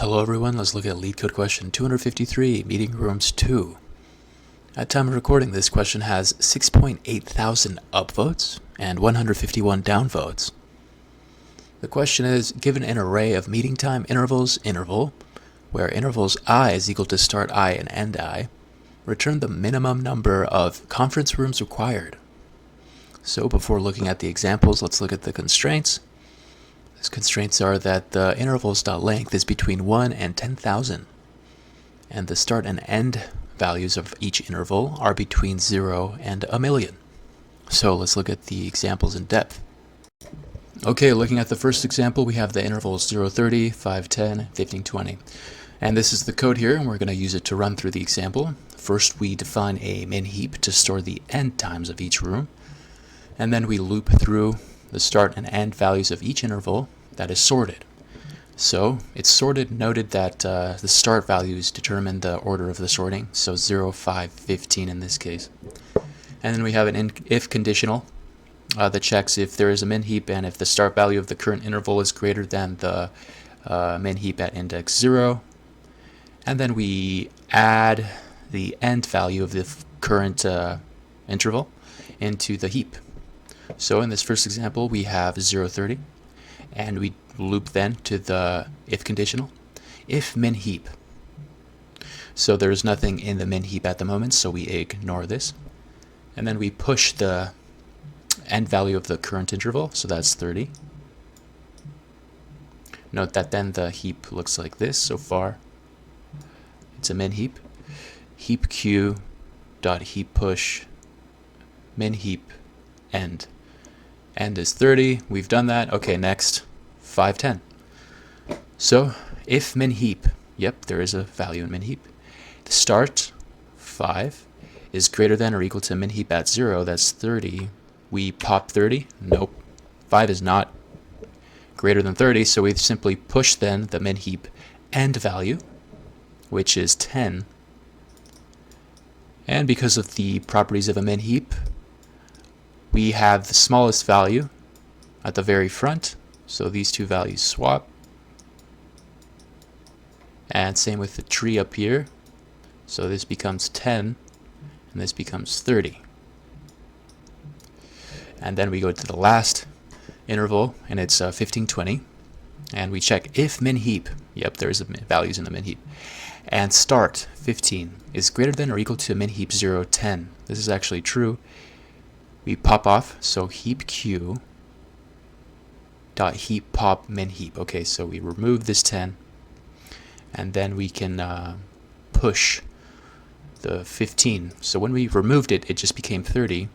Hello everyone, let's look at Leetcode question 253, Meeting Rooms 2. At time of recording, this question has 6.8 thousand upvotes and 151 downvotes. The question is, given an array of meeting time intervals interval, where intervals I is equal to start I and end I, return the minimum number of conference rooms required. So before looking at the examples, let's look at the constraints. These constraints are that the intervals.length is between 1 and 10,000, and the start and end values of each interval are between 0 and a million. So let's look at the examples in depth. Okay, looking at the first example, we have the intervals 0:30, 5:10, 15:20. And this is the code here, and we're going to use it to run through the example. First, we define a min heap to store the end times of each room, and then we loop through the start and end values of each interval that is sorted. So it's sorted, noted that the start values determine the order of the sorting, so 0, 5, 15 in this case. And then we have an if conditional that checks if there is a min heap and if the start value of the current interval is greater than the min heap at index 0. And then we add the end value of the current interval into the heap. So in this first example, we have 0:30, and we loop then to the if conditional, if min heap. So there's nothing in the min heap at the moment, so we ignore this. And then we push the end value of the current interval, so that's 30. Note that then the heap looks like this so far. It's a min heap. Heap q dot heap push min heap end. End is 30. We've done that. Okay, next, 5:10. So if min heap, yep, there is a value in min heap. The start, 5, is greater than or equal to min heap at 0. That's 30. We pop 30. Nope. 5 is not greater than 30, so we simply push then the min heap end value, which is 10. And because of the properties of a min heap, we have the smallest value at the very front, so these two values swap. And same with the tree up here, so this becomes 10 and this becomes 30. And then we go to the last interval, and it's 15:20, and we check if min heap, yep, there's values in the min heap, and start 15 is greater than or equal to min heap 0:10. This is actually true. We pop off, so heap q dot heap pop min heap. Okay, so we remove this 10, and then we can push the 15. So when we removed it, it just became 30,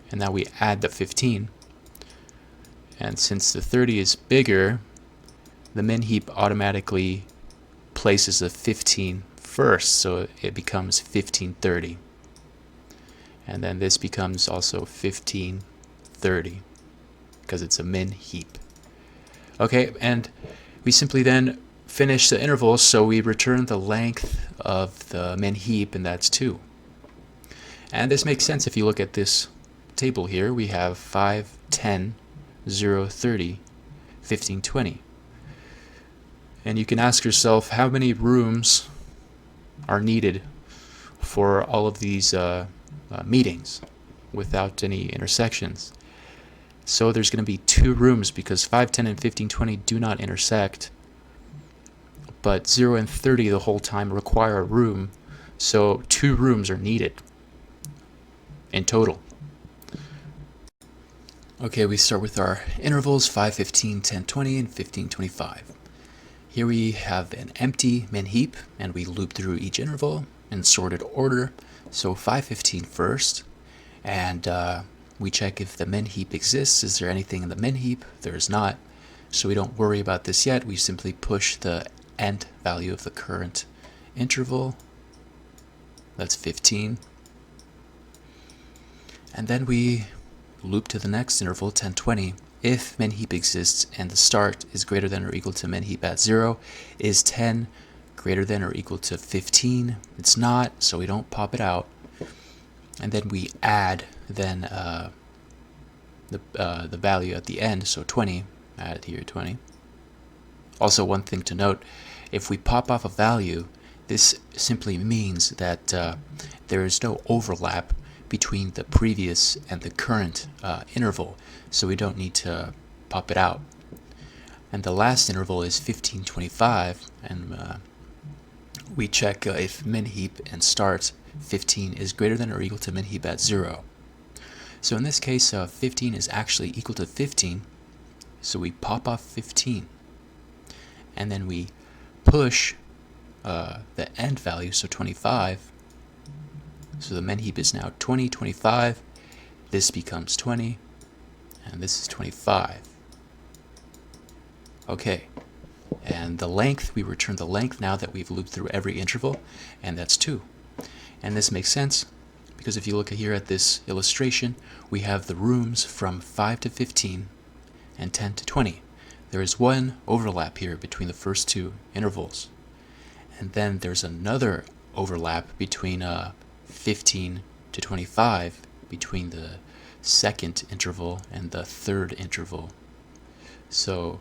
and now we add the 15. And since the 30 is bigger, the min heap automatically places the 15 first, so it becomes 15:30. And then this becomes also 15:30 because it's a min heap. Okay, and we simply then finish the intervals, so we return the length of the min heap, and that's 2. And this makes sense if you look at this table here. We have 5, 10, 0, 30, 15, 20. And you can ask yourself how many rooms are needed for all of these meetings without any intersections. So there's going to be 2 rooms because 5, 10, and 15, 20 do not intersect, but 0 and 30 the whole time require a room, so 2 rooms are needed in total. Okay, we start with our intervals 5, 15, 10, 20, and 15, 25. Here we have an empty min heap, and we loop through each interval in sorted order. So 5:15 first, and we check if the min heap exists. Is there anything in the min heap? There is not, so we don't worry about this yet. We simply push the end value of the current interval. That's 15. And then we loop to the next interval, 10:20. If min heap exists and the start is greater than or equal to min heap at 0, is 10 greater than or equal to 15? It's not, so we don't pop it out. And then we add then the value at the end, so 20, add here 20. Also, one thing to note if we pop off a value, this simply means that there is no overlap between the previous and the current interval, so we don't need to pop it out. And the last interval is 1525, and we check if min heap and start 15 is greater than or equal to min heap at 0. So in this case, 15 is actually equal to 15, so we pop off 15, and then we push the end value, so 25. So the min heap is now 20, 25. This becomes 20, and this is 25. Okay, and the length, we return the length now that we've looped through every interval, and that's 2. And this makes sense because if you look here at this illustration, we have the rooms from 5 to 15 and 10 to 20. There is one overlap here between the first two intervals. And then there's another overlap between 15 to 25 between the second interval and the third interval. So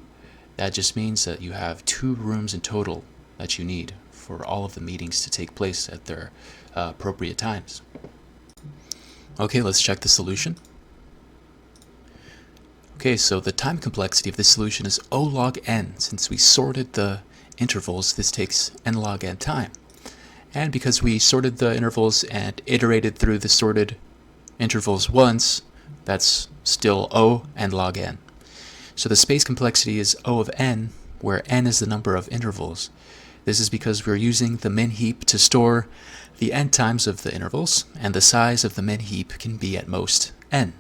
that just means that you have 2 rooms in total that you need for all of the meetings to take place at their appropriate times. Okay, let's check the solution. Okay, so the time complexity of this solution is O log n. Since we sorted the intervals, this takes n log n time. And because we sorted the intervals and iterated through the sorted intervals once, that's still O n log n. So the space complexity is O of n, where n is the number of intervals. This is because we're using the min heap to store the n times of the intervals, and the size of the min heap can be at most n.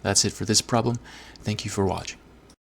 That's it for this problem. Thank you for watching.